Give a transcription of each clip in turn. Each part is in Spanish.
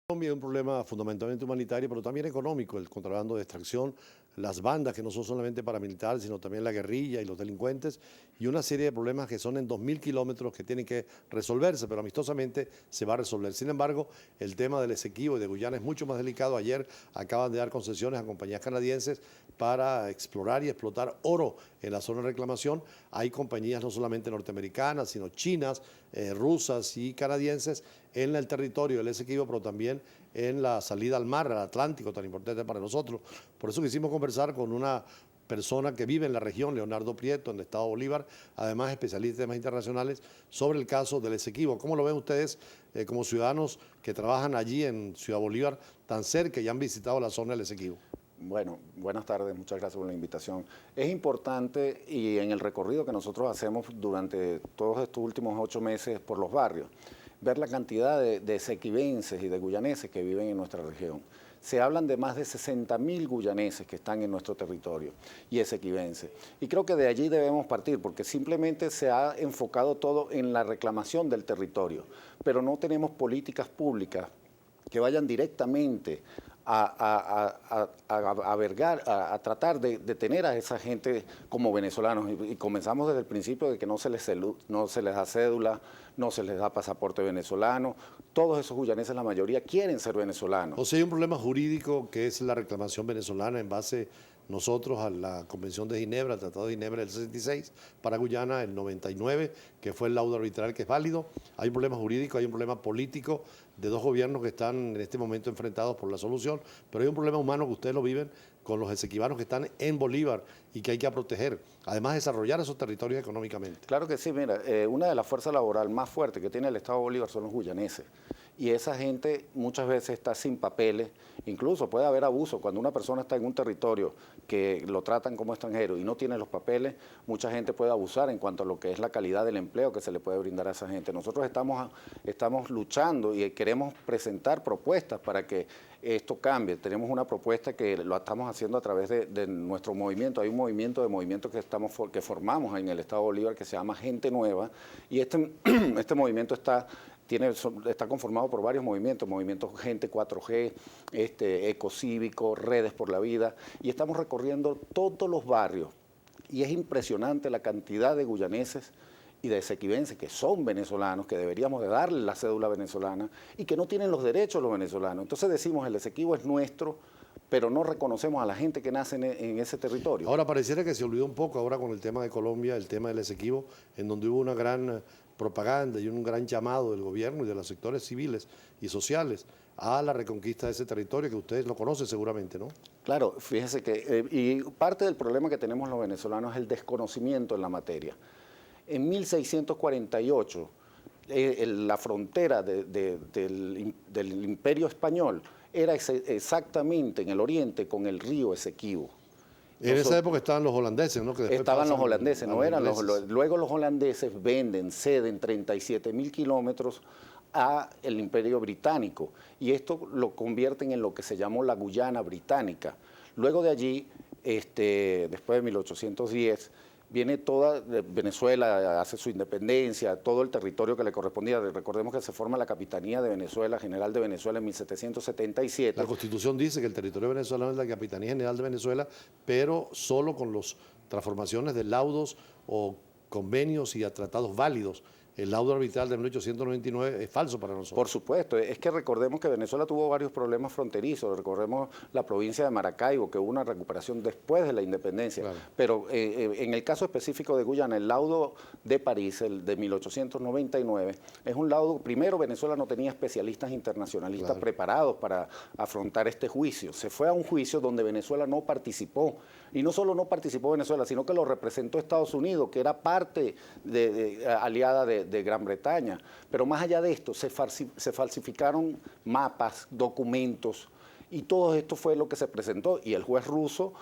Colombia es un problema fundamentalmente humanitario, pero también económico, el contrabando de extracción, las bandas que no son solamente paramilitares, sino también la guerrilla y los delincuentes, y una serie de problemas que son en 2000 kilómetros que tienen que resolverse, pero amistosamente se va a resolver. Sin embargo, el tema del Esequibo y de Guyana es mucho más delicado. Ayer acaban de dar concesiones a compañías canadienses para explorar y explotar oro en la zona de reclamación. Hay compañías no solamente norteamericanas, sino chinas, rusas y canadienses en el territorio del Esequibo, pero también en la salida al mar, al Atlántico, tan importante para nosotros. Por eso quisimos conversar con una persona que vive en la región, Leonardo Prieto, en el estado Bolívar, además especialista en temas internacionales, sobre el caso del Esequibo. ¿Cómo lo ven ustedes como ciudadanos que trabajan allí en Ciudad Bolívar, tan cerca y han visitado la zona del Esequibo? Bueno, buenas tardes, muchas gracias por la invitación. Es importante y en el recorrido que nosotros hacemos durante todos estos últimos 8 meses por los barrios, ver la cantidad de esequibenses y de guyaneses que viven en nuestra región. Se hablan de más de 60.000 guyaneses que están en nuestro territorio y esequibenses. Y creo que de allí debemos partir porque simplemente se ha enfocado todo en la reclamación del territorio, pero no tenemos políticas públicas que vayan directamente a tratar de tener a esa gente como venezolanos. Y comenzamos desde el principio de que no se les da cédula, no se les da pasaporte venezolano. Todos esos guyaneses, la mayoría, quieren ser venezolanos. O sea, hay un problema jurídico que es la reclamación venezolana en base nosotros a la Convención de Ginebra, al Tratado de Ginebra del 66, para Guyana el 99, que fue el laudo arbitral que es válido. Hay un problema jurídico, hay un problema político de dos gobiernos que están en este momento enfrentados por la solución, pero hay un problema humano que ustedes lo viven con los esequibanos que están en Bolívar y que hay que proteger, además desarrollar esos territorios económicamente. Claro que sí, mira, una de las fuerzas laborales más fuertes que tiene el Estado de Bolívar son los guyaneses. Y esa gente muchas veces está sin papeles, incluso puede haber abuso. Cuando una persona está en un territorio que lo tratan como extranjero y no tiene los papeles, mucha gente puede abusar en cuanto a lo que es la calidad del empleo que se le puede brindar a esa gente. Nosotros estamos luchando y queremos presentar propuestas para que esto cambie. Tenemos una propuesta que lo estamos haciendo a través de nuestro movimiento. Hay un movimiento que formamos en el Estado de Bolívar que se llama Gente Nueva, y este movimiento está conformado por varios movimientos, Gente 4G, Ecocívico, Redes por la Vida, y estamos recorriendo todos los barrios, y es impresionante la cantidad de guyaneses y de esequibenses que son venezolanos, que deberíamos de darle la cédula venezolana, y que no tienen los derechos los venezolanos. Entonces decimos, el Esequibo es nuestro, pero no reconocemos a la gente que nace en ese territorio. Ahora pareciera que se olvidó un poco ahora con el tema de Colombia, el tema del Esequibo, en donde hubo una gran propaganda y un gran llamado del gobierno y de los sectores civiles y sociales a la reconquista de ese territorio, que ustedes lo conocen seguramente, ¿no? Claro, fíjese que, y parte del problema que tenemos los venezolanos es el desconocimiento en la materia. En 1648, la frontera del Imperio Español era exactamente en el oriente con el río Esequibo. En esa época estaban los holandeses, ¿no? Que estaban los holandeses, no eran luego los holandeses ceden 37.000 kilómetros a el Imperio Británico, y esto lo convierten en lo que se llamó la Guyana Británica. Luego de allí, después de 1810, viene toda Venezuela, hace su independencia, todo el territorio que le correspondía. Recordemos que se forma la Capitanía de Venezuela, General de Venezuela en 1777. La Constitución dice que el territorio venezolano es la Capitanía General de Venezuela, pero solo con las transformaciones de laudos o convenios y a tratados válidos. El laudo arbitral de 1899 es falso para nosotros. Por supuesto, es que recordemos que Venezuela tuvo varios problemas fronterizos. Recordemos la provincia de Maracaibo, que hubo una recuperación después de la independencia. Claro. Pero en el caso específico de Guyana, el laudo de París, el de 1899, es un laudo. Primero, Venezuela no tenía especialistas internacionalistas preparados para afrontar este juicio. Se fue a un juicio donde Venezuela no participó. Y no solo no participó Venezuela, sino que lo representó Estados Unidos, que era parte aliada de Gran Bretaña. Pero más allá de esto, se falsificaron mapas, documentos, y todo esto fue lo que se presentó, y el juez ruso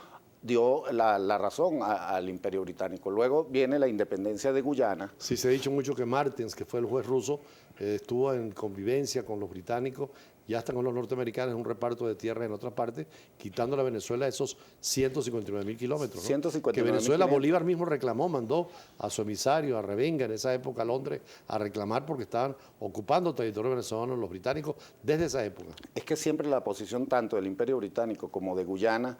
dio la razón al Imperio Británico. Luego viene la independencia de Guyana. Sí, se ha dicho mucho que Martens, que fue el juez ruso, estuvo en convivencia con los británicos ya están con los norteamericanos en un reparto de tierras en otras partes, quitando a Venezuela esos 159.000 kilómetros, ¿no? 159.500. Que Venezuela, Bolívar mismo reclamó, mandó a su emisario, a Revenga, en esa época a Londres, a reclamar porque estaban ocupando territorio venezolano los británicos desde esa época. Es que siempre la posición tanto del Imperio Británico como de Guyana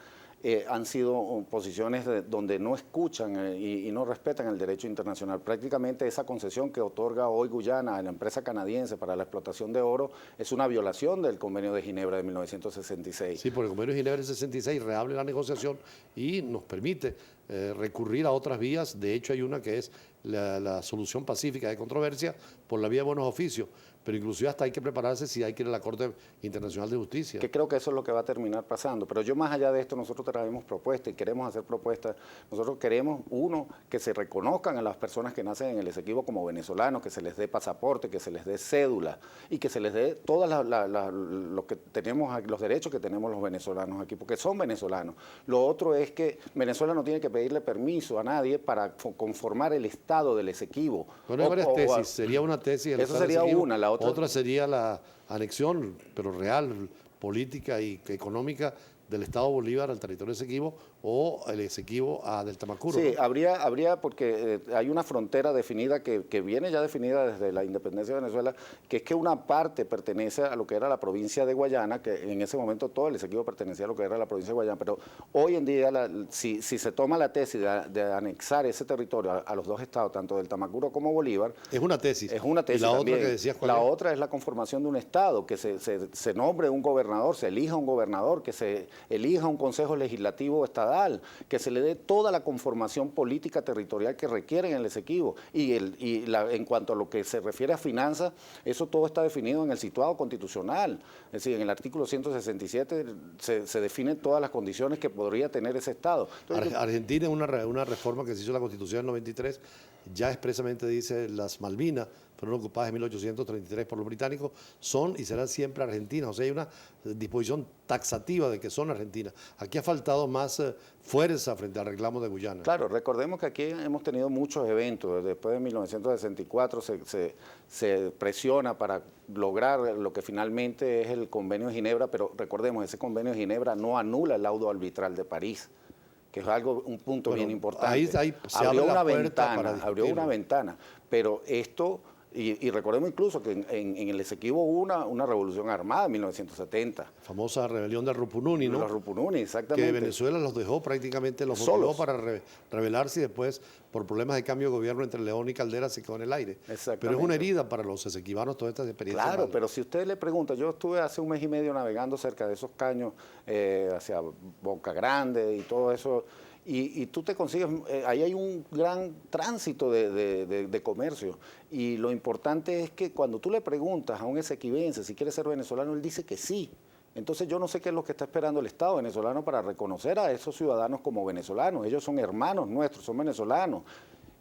han sido posiciones donde no escuchan y no respetan el derecho internacional. Prácticamente esa concesión que otorga hoy Guyana a la empresa canadiense para la explotación de oro es una violación del Convenio de Ginebra de 1966. Sí, porque el Convenio de Ginebra del 66 reabre la negociación y nos permite recurrir a otras vías. De hecho, hay una que es la solución pacífica de controversia por la vía de buenos oficios, pero inclusive hasta hay que prepararse si hay que ir a la Corte Internacional de Justicia. Que creo que eso es lo que va a terminar pasando. Pero yo, más allá de esto, nosotros traemos propuestas y queremos hacer propuestas. Nosotros queremos, uno, que se reconozcan a las personas que nacen en el Esequibo como venezolanos, que se les dé pasaporte, que se les dé cédula y que se les dé todos lo que tenemos, los derechos que tenemos los venezolanos aquí, porque son venezolanos. Lo otro es que Venezuela no tiene que pedirle permiso a nadie para conformar el Estado del Esequibo. Bueno, hay varias tesis. Sería una tesis. Eso sería una. La otra sería la anexión, pero real, política y económica del Estado Bolívar al territorio Esequibo o el Esequibo a del Tamacuro. Sí, ¿no? habría porque hay una frontera definida que viene ya definida desde la independencia de Venezuela, que es que una parte pertenece a lo que era la provincia de Guayana, que en ese momento todo el Esequibo pertenecía a lo que era la provincia de Guayana, pero hoy en día si se toma la tesis de anexar ese territorio a los dos estados, tanto del Tamacuro como Bolívar. Es una tesis. Es una tesis. ¿Y la también. otra que decías cuál La es? otra es la conformación de un estado, que se nombre un gobernador, se elija un gobernador, que se elija un consejo legislativo estadal, que se le dé toda la conformación política territorial que requieren el Esequibo. En cuanto a lo que se refiere a finanzas, eso todo está definido en el situado constitucional. Es decir, en el artículo 167 se definen todas las condiciones que podría tener ese Estado. Entonces, Argentina, una reforma que se hizo en la Constitución del 93, ya expresamente dice las Malvinas fueron ocupadas en 1833 por los británicos, son y serán siempre argentinas. O sea, hay una disposición taxativa de que son argentinas. Aquí ha faltado más fuerza frente al reclamo de Guyana. Claro, recordemos que aquí hemos tenido muchos eventos. Después de 1964 se presiona para lograr lo que finalmente es el Convenio de Ginebra, pero recordemos, ese Convenio de Ginebra no anula el laudo arbitral de París, que es un punto bien importante. Ahí se abrió una ventana, pero esto, y recordemos incluso que en el Esequibo hubo una revolución armada en 1970. Famosa rebelión de Rupununi, ¿no? Los Rupununi, exactamente. Que Venezuela los dejó prácticamente, los motivó para rebelarse y después, por problemas de cambio de gobierno entre León y Caldera, se quedó en el aire. Pero es una herida para los esequibanos todas estas experiencias. Claro, pero si usted le pregunta, yo estuve hace un mes y medio navegando cerca de esos caños hacia Boca Grande y todo eso, y tú te consigues, ahí hay un gran tránsito de comercio, y lo importante es que cuando tú le preguntas a un esequibense si quiere ser venezolano, él dice que sí. Entonces yo no sé qué es lo que está esperando el Estado venezolano para reconocer a esos ciudadanos como venezolanos. Ellos son hermanos nuestros, son venezolanos.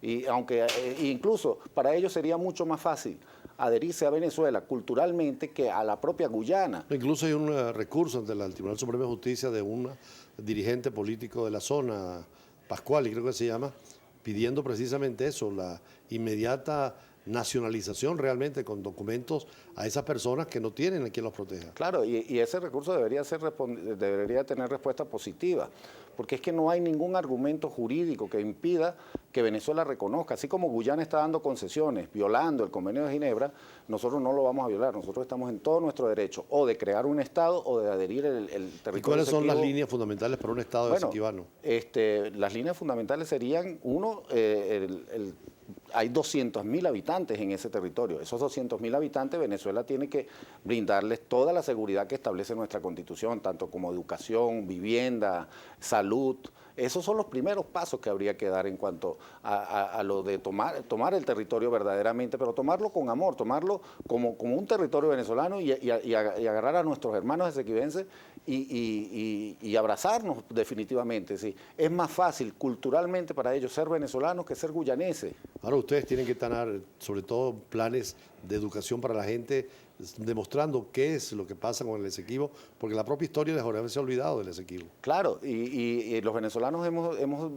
Y aunque incluso para ellos sería mucho más fácil adherirse a Venezuela culturalmente que a la propia Guyana. Incluso hay un recurso ante el Tribunal Supremo de Justicia de un dirigente político de la zona, Pascual, y creo que se llama, pidiendo precisamente eso, la inmediata nacionalización realmente con documentos a esas personas que no tienen a quien los proteja. Claro, y ese recurso debería tener respuesta positiva, porque es que no hay ningún argumento jurídico que impida que Venezuela reconozca, así como Guyana está dando concesiones, violando el Convenio de Ginebra, nosotros no lo vamos a violar, nosotros estamos en todo nuestro derecho, o de crear un Estado o de adherir el territorio. ¿Y cuáles son las líneas fundamentales para un Estado esequibano? Las líneas fundamentales serían, uno, hay 200.000 habitantes en ese territorio. Esos 200.000 habitantes, Venezuela tiene que brindarles toda la seguridad que establece nuestra Constitución, tanto como educación, vivienda, salud. Esos son los primeros pasos que habría que dar en cuanto a lo de tomar el territorio verdaderamente, pero tomarlo con amor, tomarlo como un territorio venezolano y agarrar a nuestros hermanos esequibenses y abrazarnos definitivamente. ¿Sí? Es más fácil culturalmente para ellos ser venezolanos que ser guyaneses. Ahora ustedes tienen que tener sobre todo planes de educación para la gente demostrando qué es lo que pasa con el Esequibo, porque la propia historia de Jorge se ha olvidado del Esequibo. Claro, y los venezolanos hemos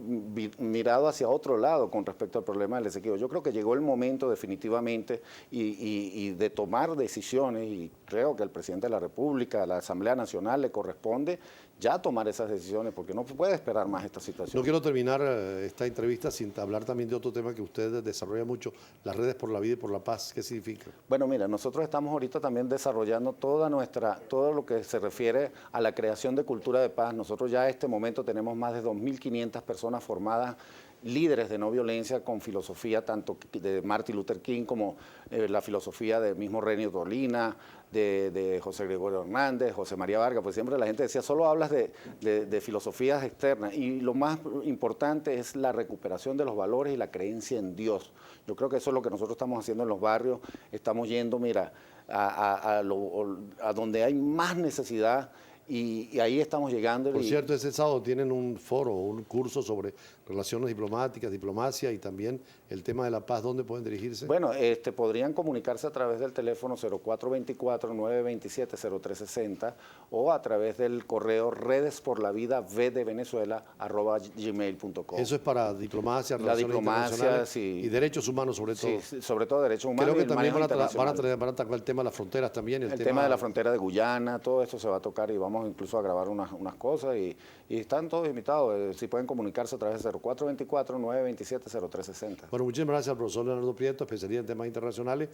mirado hacia otro lado con respecto al problema del Esequibo. Yo creo que llegó el momento definitivamente y de tomar decisiones, y creo que al presidente de la República, a la Asamblea Nacional le corresponde ya tomar esas decisiones, porque no puede esperar más esta situación. No quiero terminar esta entrevista sin hablar también de otro tema que usted desarrolla mucho, las redes por la vida y por la paz. ¿Qué significa? Bueno, mira, nosotros estamos ahorita también desarrollando todo lo que se refiere a la creación de cultura de paz. Nosotros ya en este momento tenemos más de 2.500 personas formadas, líderes de no violencia con filosofía tanto de Martin Luther King como la filosofía del mismo Renio Dolina, de José Gregorio Hernández, José María Vargas, pues siempre la gente decía, solo hablas de filosofías externas, y lo más importante es la recuperación de los valores y la creencia en Dios. Yo creo que eso es lo que nosotros estamos haciendo en los barrios, estamos yendo, mira, a donde hay más necesidad, y ahí estamos llegando. Por cierto, ese sábado tienen un foro, un curso sobre relaciones diplomáticas, diplomacia y también el tema de la paz. ¿Dónde pueden dirigirse? Bueno, podrían comunicarse a través del teléfono 0424-927-0360 o a través del correo redesporlavidavenezuela@gmail.com. Eso es para diplomacia, la relaciones diplomacia, internacionales sí, y derechos humanos sobre todo. Sí, sobre todo derechos humanos. Creo que y también van a internacional. tocar el tema de las fronteras también. El tema de la frontera de Guyana, todo esto se va a tocar y vamos incluso a grabar unas cosas y están todos invitados. Si pueden comunicarse a través de 0424-927-0360. Bueno, muchísimas gracias al profesor Leonardo Prieto, especialista en temas internacionales.